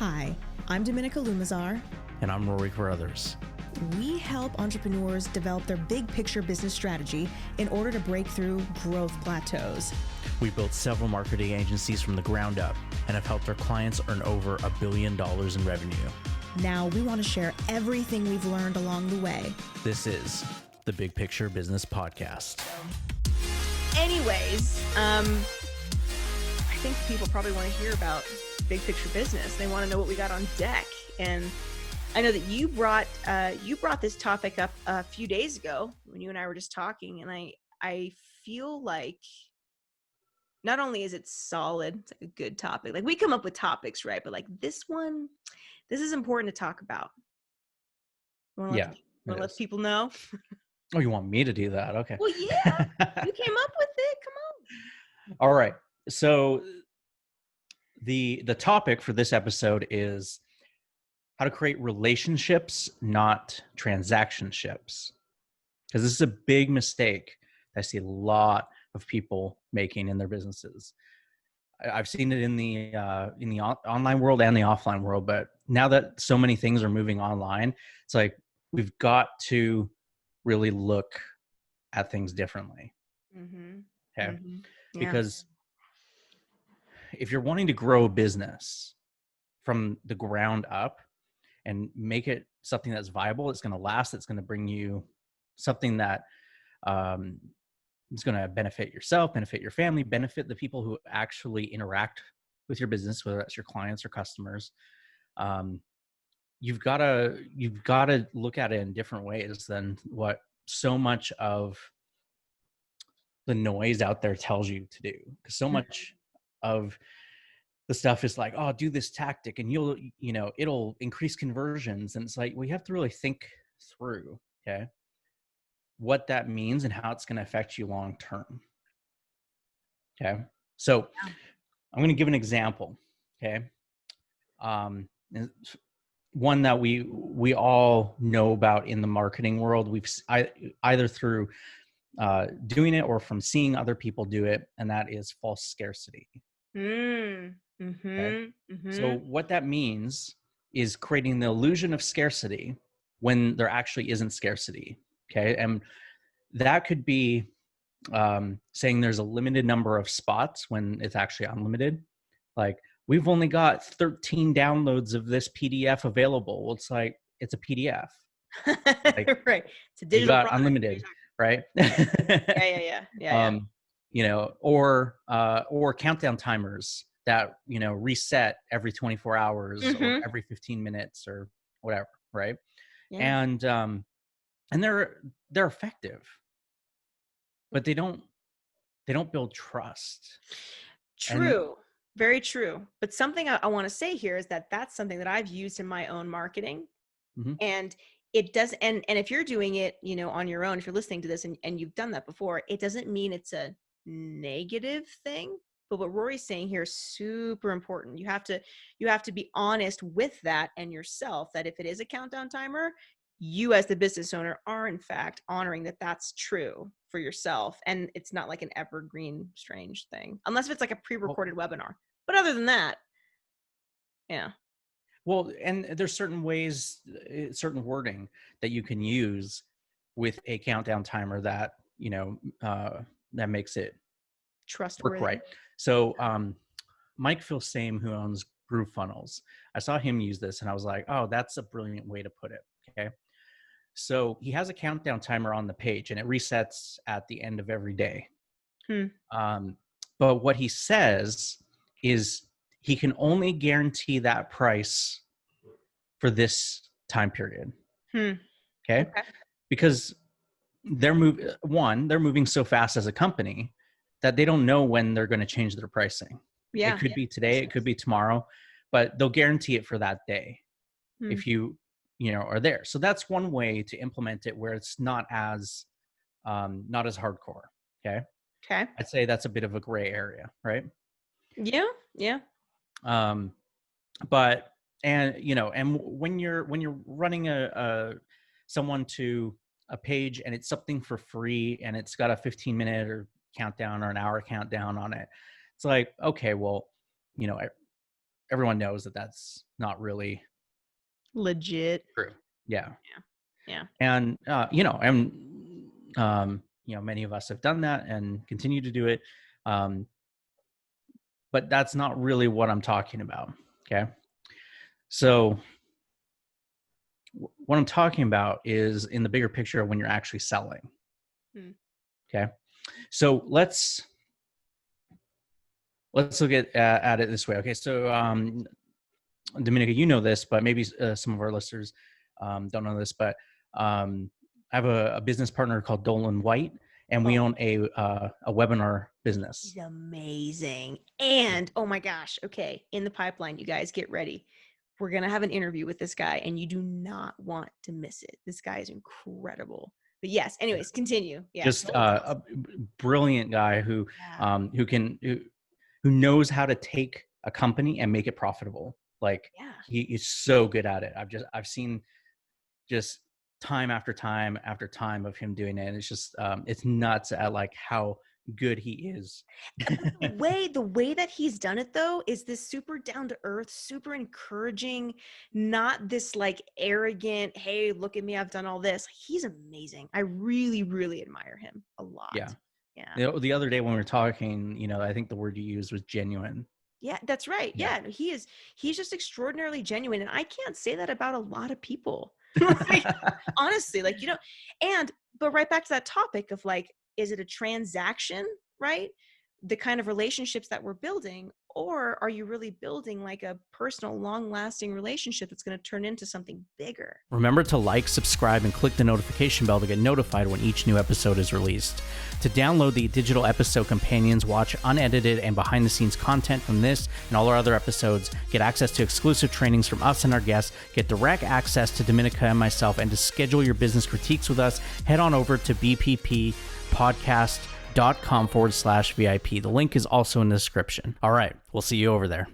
Hi, I'm Dominica Lumazar. And I'm Rory Carruthers. We help entrepreneurs develop their big picture business strategy in order to break through growth plateaus. We built several marketing agencies from the ground up and have helped our clients earn over $1 billion in revenue. Now we want to share everything we've learned along the way. This is the Big Picture Business Podcast. Anyways, I think people probably want to hear about big picture business. They want to know what we got on deck. And I know that you brought this topic up a few days ago when you and I were just talking, and I feel like not only is it solid, it's like a good topic. Like we come up with topics, right? But like this is important to talk about. Want to let people know? Oh, you want me to do that? Okay. Well, yeah, you came up with it. Come on. All right. So the topic for this episode is how to create relationships, not transactionships. Because this is a big mistake I see a lot of people making in their businesses. I've seen it in the online world and the offline world, but now that so many things are moving online, it's like we've got to really look at things differently. Mm-hmm. Okay, Mm-hmm. Yeah. Because if you're wanting to grow a business from the ground up and make it something that's viable, it's going to last, it's going to bring you something that is going to benefit yourself, benefit your family, benefit the people who actually interact with your business, whether that's your clients or customers. You've got to look at it in different ways than what so much of the noise out there tells you to do. Because so much of the stuff is like, oh, do this tactic and it'll increase conversions. And it's like, we have to really think through, okay, what that means and how it's going to affect you long term. Okay. So I'm going to give an example. Okay. One that we all know about in the marketing world. We've either through doing it or from seeing other people do it. And that is false scarcity. Mm-hmm. Okay? Mm-hmm. So what that means is creating the illusion of scarcity when there actually isn't scarcity. Okay. And that could be saying there's a limited number of spots when it's actually unlimited. Like, we've only got 13 downloads of this PDF available. Well, it's like, it's a PDF. Like, right. It's a digital you got product. unlimited, right? Yeah. Or countdown timers that, reset every 24 hours or every 15 minutes or whatever. Right. Yeah. And they're effective, but they don't build trust. True. Very true. But something I want to say here is that that's something that I've used in my own marketing. Mm-hmm. And it does. And if you're doing it, on your own, if you're listening to this and you've done that before, it doesn't mean it's a negative thing. But what Rory's saying here is super important. You have to be honest with that and yourself, that if it is a countdown timer, you as the business owner are in fact honoring that that's true for yourself. And it's not like an evergreen strange thing, unless if it's like a pre-recorded webinar. But other than that, yeah. Well, and there's certain ways, certain wording that you can use with a countdown timer that, that makes it Trustworthy. work right. So Mike Filsame, who owns Groove Funnels, I saw him use this and I was like, oh, that's a brilliant way to put it. Okay. So he has a countdown timer on the page and it resets at the end of every day. But what he says is he can only guarantee that price for this time period. Okay. Because they're moving so fast as a company that they don't know when they're going to change their pricing. It could be today, it could be tomorrow, but they'll guarantee it for that day if you are there. So that's one way to implement it where it's not as hardcore. Okay. I'd say that's a bit of a gray area, right? Yeah. But when you're running someone to a page and it's something for free and it's got a 15-minute or countdown or an hour countdown on it, it's like, okay, well, everyone knows that that's not really legit. true. Yeah. Yeah. And many of us have done that and continue to do it. But that's not really what I'm talking about. Okay. So what I'm talking about is in the bigger picture when you're actually selling. Okay. So let's look at it this way. Okay. So, Dominica, you know this, but maybe some of our listeners don't know this, but I have a business partner called Dolan White, and we own a webinar business. He's amazing. And oh my gosh, okay, in the pipeline, you guys get ready. We're going to have an interview with this guy, and you do not want to miss it. This guy is incredible. But yes, anyways, continue. Yeah, just a brilliant guy who knows how to take a company and make it profitable. Like he is so good at it. I've seen just time after time after time of him doing it. And it's just it's nuts at like how good he is. The way that he's done it though is this super down to earth, super encouraging, not this like arrogant, hey, look at me, I've done all this. He's amazing. I really, really admire him a lot. Yeah. The other day when we were talking, I think the word you used was genuine. Yeah, that's right. Yeah. He's just extraordinarily genuine. And I can't say that about a lot of people. Like, honestly, like, but right back to that topic of like, is it a transaction, right? The kind of relationships that we're building, or are you really building like a personal, long-lasting relationship that's going to turn into something bigger? Remember to like, subscribe, and click the notification bell to get notified when each new episode is released. To download the digital episode companions, watch unedited and behind-the-scenes content from this and all our other episodes, get access to exclusive trainings from us and our guests, get direct access to Dominica and myself, and to schedule your business critiques with us, head on over to bpppodcast.com/VIP. The link is also in the description. All right, we'll see you over there.